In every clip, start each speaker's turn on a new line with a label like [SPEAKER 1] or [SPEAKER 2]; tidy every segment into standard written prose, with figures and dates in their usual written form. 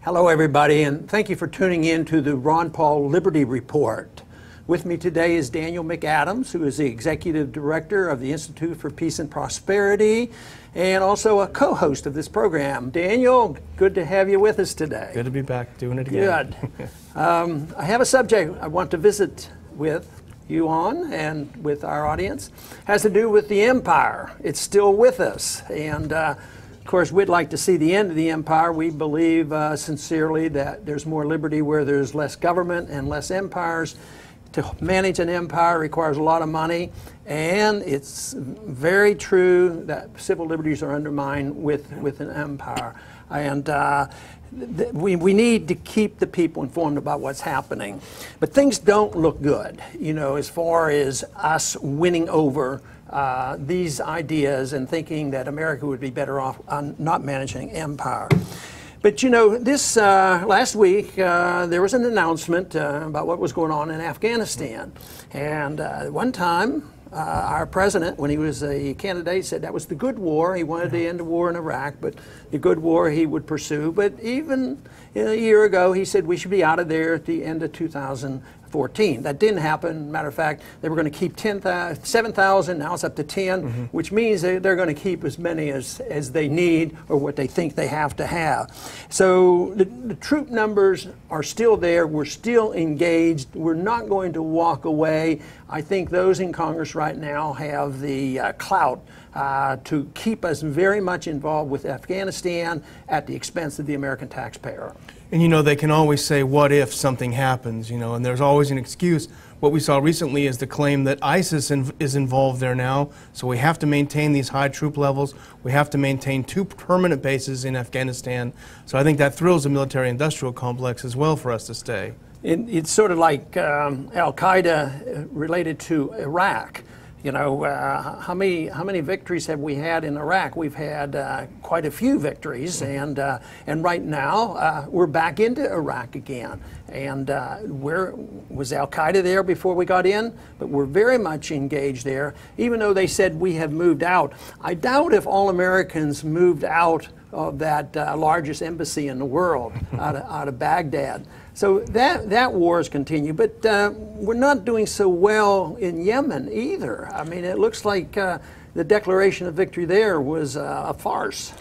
[SPEAKER 1] Hello, everybody, and thank you for tuning in to the Ron Paul Liberty Report. With me today is Daniel McAdams, who is the Executive Director of the Institute for Peace and Prosperity, and also a co-host of this program. Daniel, good to have you with us today.
[SPEAKER 2] Good to be back doing it again.
[SPEAKER 1] Good. I have a subject I want to visit with you on and with our audience. It has to do with the empire. It's still with us, and of course, we'd like to see the end of the empire. We believe sincerely that there's more liberty where there's less government and less empires. To manage an empire requires a lot of money, and it's very true that civil liberties are undermined with an empire. And we need to keep the people informed about what's happening. But things don't look good, you know, as far as us winning over these ideas and thinking that America would be better off on not managing empire. But you know, this last week there was an announcement about what was going on in Afghanistan. And one time our president, when he was a candidate, said that was the good war. He wanted to end the war in Iraq, but the good war he would pursue. But even a year ago, he said we should be out of there at the end of 2014. That didn't happen. Matter of fact, they were going to keep 7,000. Now it's up to 10, which means they're going to keep as many as they need or what they think they have to have. So the troop numbers are still there. We're still engaged. We're not going to walk away. I think those in Congress right now have the clout to keep us very much involved with Afghanistan at the expense of the American taxpayer.
[SPEAKER 2] And you know, they can always say, what if something happens, you know, and there's always an excuse. What we saw recently is the claim that ISIS is involved there now, so we have to maintain these high troop levels. We have to maintain 2 permanent bases in Afghanistan. So I think that thrills the military-industrial complex as well for us to stay.
[SPEAKER 1] It's sort of like Al-Qaeda related to Iraq. You know, how many victories have we had in Iraq? We've had quite a few victories, and right now we're back into Iraq again. And where was Al-Qaeda there before we got in? But we're very much engaged there, even though they said we have moved out. I doubt if all Americans moved out of that largest embassy in the world, out of Baghdad. So that war has continued, but we're not doing so well in Yemen either. I mean, it looks like the declaration of victory there was a farce.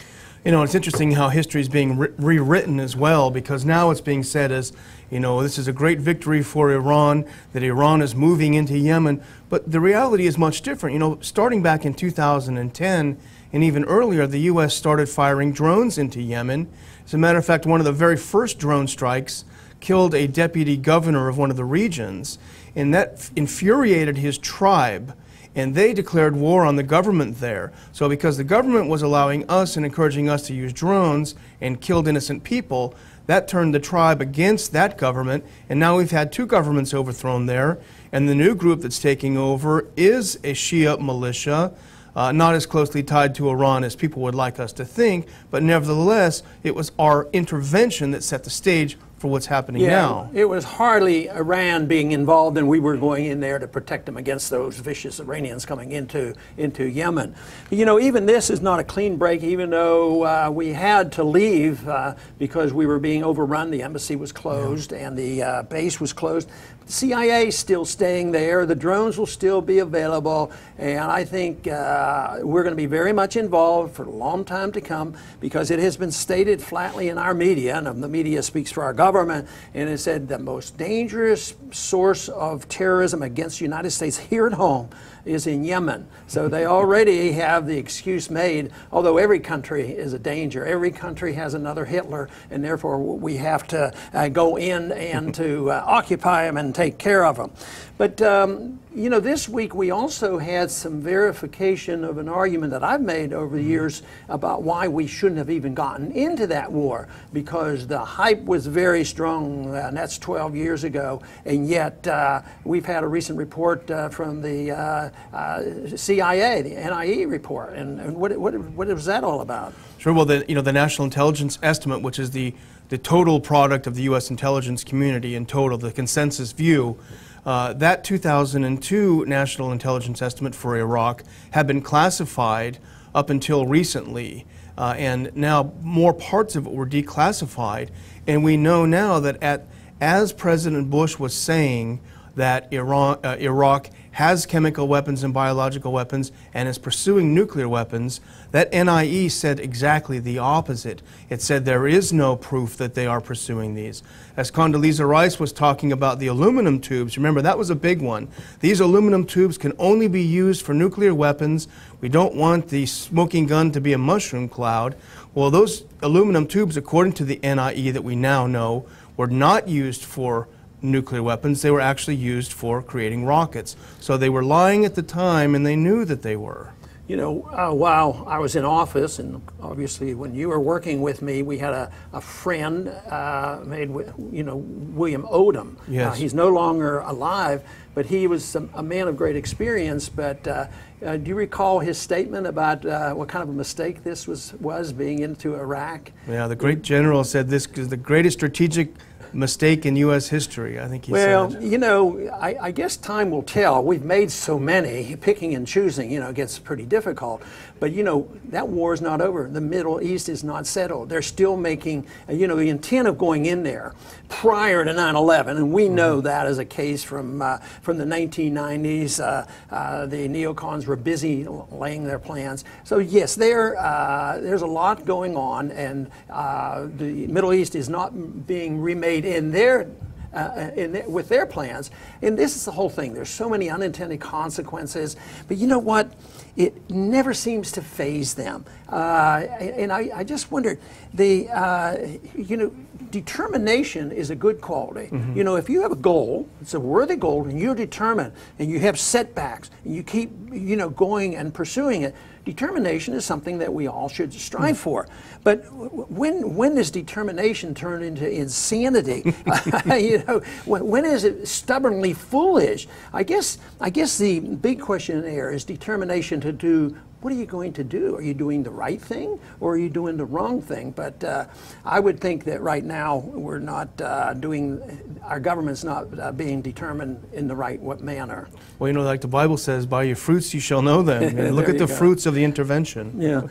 [SPEAKER 2] You know, it's interesting how history is being rewritten as well, because now it's being said as, you know, this is a great victory for Iran, that Iran is moving into Yemen. But the reality is much different. You know, starting back in 2010 and even earlier, the U.S. started firing drones into Yemen. As a matter of fact, one of the very first drone strikes killed a deputy governor of one of the regions, and that infuriated his tribe, and they declared war on the government there. So because the government was allowing us and encouraging us to use drones and killed innocent people, that turned the tribe against that government, and now we've had 2 governments overthrown there, and the new group that's taking over is a Shia militia, not as closely tied to Iran as people would like us to think, but nevertheless, it was our intervention that set the stage for what's happening now.
[SPEAKER 1] It was hardly Iran being involved, and we were going in there to protect them against those vicious Iranians coming into Yemen. You know, even this is not a clean break, even though we had to leave because we were being overrun. The embassy was closed and the base was closed. The CIA is still staying there. The drones will still be available, and I think we're going to be very much involved for a long time to come, because it has been stated flatly in our media, and the media speaks for our government, and it said the most dangerous source of terrorism against the United States here at home is in Yemen. So they already have the excuse made, although every country is a danger. Every country has another Hitler, and therefore we have to go in and to occupy them and take care of them. But you know, this week we also had some verification of an argument that I've made over the years about why we shouldn't have even gotten into that war, because the hype was very strong, and that's 12 years ago, and yet we've had a recent report from the CIA, the NIE report, and what was that all about?
[SPEAKER 2] Sure. Well, the National Intelligence Estimate, which is the total product of the U.S. intelligence community in total, the consensus view, that 2002 National Intelligence Estimate for Iraq had been classified up until recently. and now more parts of it were declassified. And we know now that as President Bush was saying that Iraq has chemical weapons and biological weapons and is pursuing nuclear weapons, that NIE said exactly the opposite. It said there is no proof that they are pursuing these. As Condoleezza Rice was talking about the aluminum tubes, remember that was a big one. These aluminum tubes can only be used for nuclear weapons. We don't want the smoking gun to be a mushroom cloud. Well, those aluminum tubes, according to the NIE that we now know, were not used for nuclear weapons. They were actually used for creating rockets. So they were lying at the time, and they knew that they were.
[SPEAKER 1] You know, while I was in office, and obviously when you were working with me, we had a friend made with, William Odom.
[SPEAKER 2] Yes.
[SPEAKER 1] He's no longer alive, but he was a man of great experience. But do you recall his statement about what kind of a mistake this was being into Iraq?
[SPEAKER 2] Yeah, the great general said this is the greatest strategic mistake in U.S. history, I think he said.
[SPEAKER 1] Well, I guess time will tell. We've made so many, picking and choosing, gets pretty difficult. But, that war is not over. The Middle East is not settled. They're still making, the intent of going in there prior to 9/11, and we know that as a case from the 1990s. The neocons were busy laying their plans. So, yes, there's a lot going on, and the Middle East is not being remade with their plans. And this is the whole thing. There's so many unintended consequences. But you know what? It never seems to faze them. And I just wondered, determination is a good quality.
[SPEAKER 2] Mm-hmm.
[SPEAKER 1] If you have a goal, it's a worthy goal, and you're determined, and you have setbacks, and you keep, going and pursuing it, determination is something that we all should strive for. But when does determination turn into insanity? When is it stubbornly foolish? I guess the big question there is determination to do. What are you going to do? Are you doing the right thing, or are you doing the wrong thing? But I would think that right now we're not our government's not being determined in the right manner.
[SPEAKER 2] Well, like the Bible says, by your fruits you shall know them. And look at the fruits of the intervention.
[SPEAKER 1] Yeah.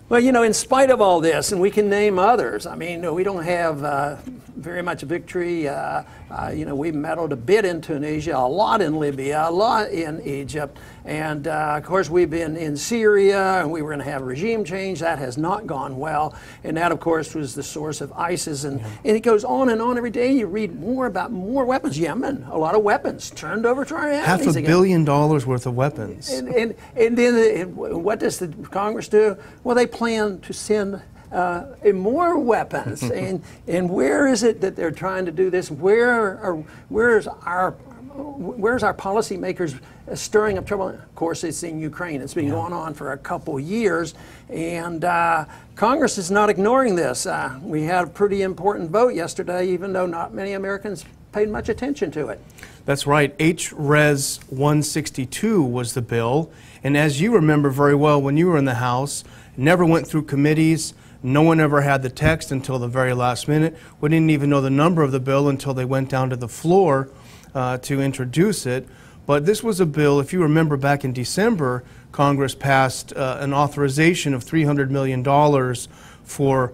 [SPEAKER 1] Well, in spite of all this, and we can name others, we don't have very much victory. We meddled a bit in Tunisia, a lot in Libya, a lot in Egypt, and of course we've been in Syria, and we were going to have regime change. That has not gone well, and that, of course, was the source of ISIS, and it goes on and on every day. You read more about more weapons. Yemen, a lot of weapons turned over to our enemies.
[SPEAKER 2] $500 billion worth of weapons.
[SPEAKER 1] And then what does the Congress do? Well, they plan to send more weapons. and where is it that they're trying to do this? Where's our policymakers stirring up trouble? Of course, it's in Ukraine. It's been going on for a couple years, and Congress is not ignoring this. We had a pretty important vote yesterday, even though not many Americans paid much attention to it.
[SPEAKER 2] That's right. H-Res 162 was the bill, and as you remember very well, when you were in the House, it never went through committees. No one ever had the text until the very last minute. We didn't even know the number of the bill until they went down to the floor to introduce it. But this was a bill, if you remember back in December, Congress passed an authorization of $300 million for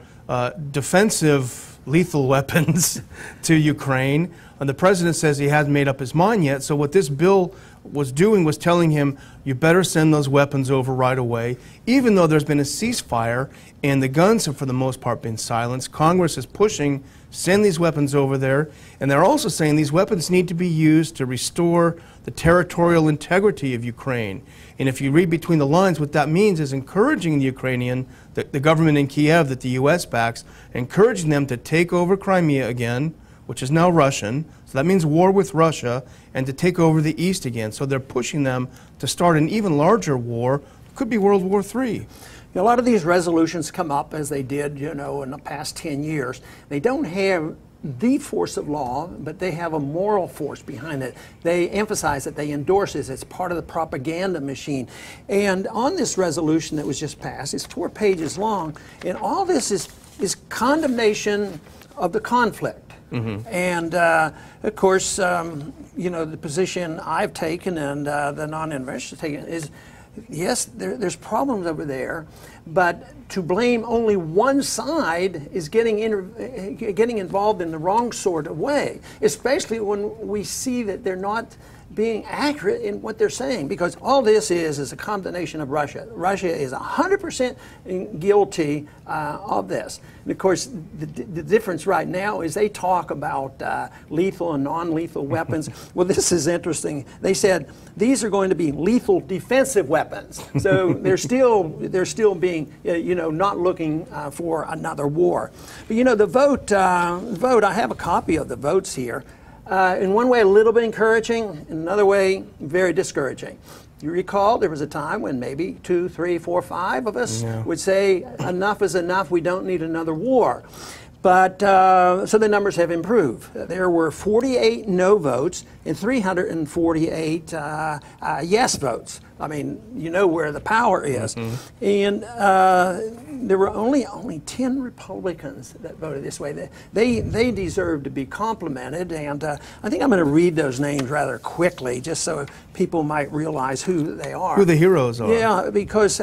[SPEAKER 2] defensive lethal weapons to Ukraine. And the president says he hasn't made up his mind yet. So what this bill was doing was telling him, you better send those weapons over right away. Even though there's been a ceasefire and the guns have for the most part been silenced, Congress is pushing, send these weapons over there. And they're also saying these weapons need to be used to restore the territorial integrity of Ukraine. And if you read between the lines, what that means is encouraging the Ukrainian, the government in Kiev that the U.S. backs, encouraging them to take over Crimea again, which is now Russian, so that means war with Russia, and to take over the East again. So they're pushing them to start an even larger war, could be World War III.
[SPEAKER 1] A lot of these resolutions come up as they did, in the past 10 years. They don't have the force of law, but they have a moral force behind it. They emphasize it, they endorse it, it's part of the propaganda machine. And on this resolution that was just passed, it's 4 pages long, and all this is condemnation of the conflict. Mm-hmm. And of course, the position I've taken and the non-interventionist taken is, yes, there's problems over there, But to blame only one side is getting involved in the wrong sort of way, especially when we see that they're not being accurate in what they're saying, because all this is a condemnation of Russia. Russia is 100% guilty of this. And of course, the difference right now is they talk about lethal and non-lethal weapons. Well, this is interesting. They said these are going to be lethal defensive weapons. So they're still being, not looking for another war. But the vote, I have a copy of the votes here. In one way, a little bit encouraging. In another way, very discouraging. You recall there was a time when maybe 2, 3, 4, 5 of us would say, enough is enough, we don't need another war. But so the numbers have improved. There were 48 no votes and 348 yes votes. I mean, you know where the power is. And there were only 10 Republicans that voted this way. They deserve to be complimented, and I think I'm going to read those names rather quickly, just so people might realize who they are.
[SPEAKER 2] Who the heroes are.
[SPEAKER 1] Yeah, because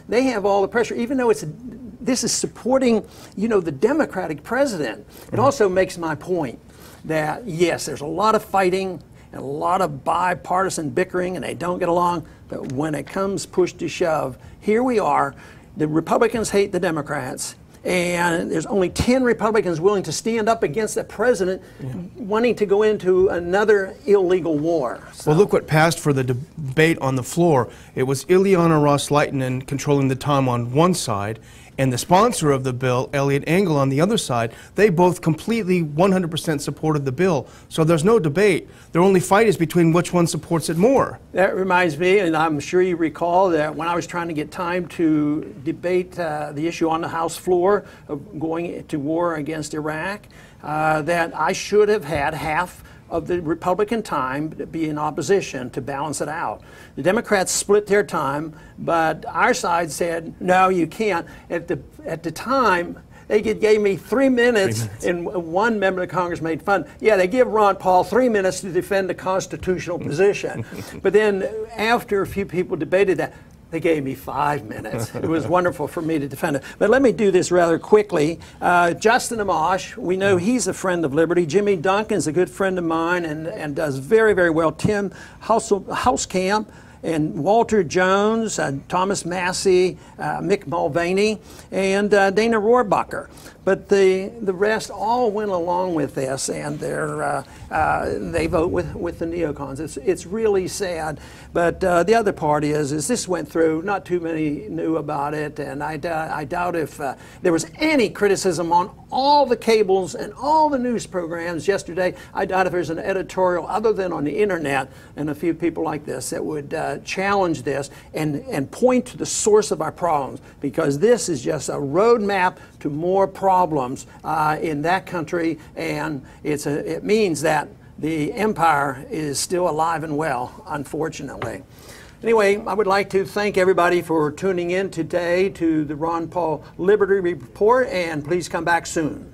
[SPEAKER 1] they have all the pressure, even though this is supporting, the Democratic president. It also makes my point that, yes, there's a lot of fighting and a lot of bipartisan bickering, and they don't get along, but when it comes push to shove, here we are. The Republicans hate the Democrats, and there's only 10 Republicans willing to stand up against the president wanting to go into another illegal war. So.
[SPEAKER 2] Well, look what passed for the debate on the floor. It was Ileana Ros-Lehtinen controlling the time on one side, and the sponsor of the bill, Eliot Engel, on the other side. They both completely 100% supported the bill. So there's no debate. Their only fight is between which one supports it more.
[SPEAKER 1] That reminds me, and I'm sure you recall, that when I was trying to get time to debate the issue on the House floor of going to war against Iraq, that I should have had half of the Republican time to be in opposition to balance it out. The Democrats split their time, but our side said, no, you can't. At the time, they gave me 3 minutes, and one member of Congress made fun. Yeah, they give Ron Paul 3 minutes to defend the constitutional position. But then after a few people debated that, they gave me 5 minutes. It was wonderful for me to defend it. But let me do this rather quickly. Justin Amash, we know he's a friend of Liberty. Jimmy Duncan's a good friend of mine and does very, very well. Tim Hauskamp and Walter Jones, Thomas Massey, Mick Mulvaney, and Dana Rohrbacher. But the rest all went along with this, and they vote with the neocons. It's really sad. But the other part is this went through. Not too many knew about it, and I doubt if there was any criticism on all the cables and all the news programs yesterday. I doubt if there's an editorial other than on the internet and a few people like this that would challenge this and point to the source of our problems, because this is just a roadmap to more problems in that country, and it means that the empire is still alive and well, unfortunately. Anyway, I would like to thank everybody for tuning in today to the Ron Paul Liberty Report, and please come back soon.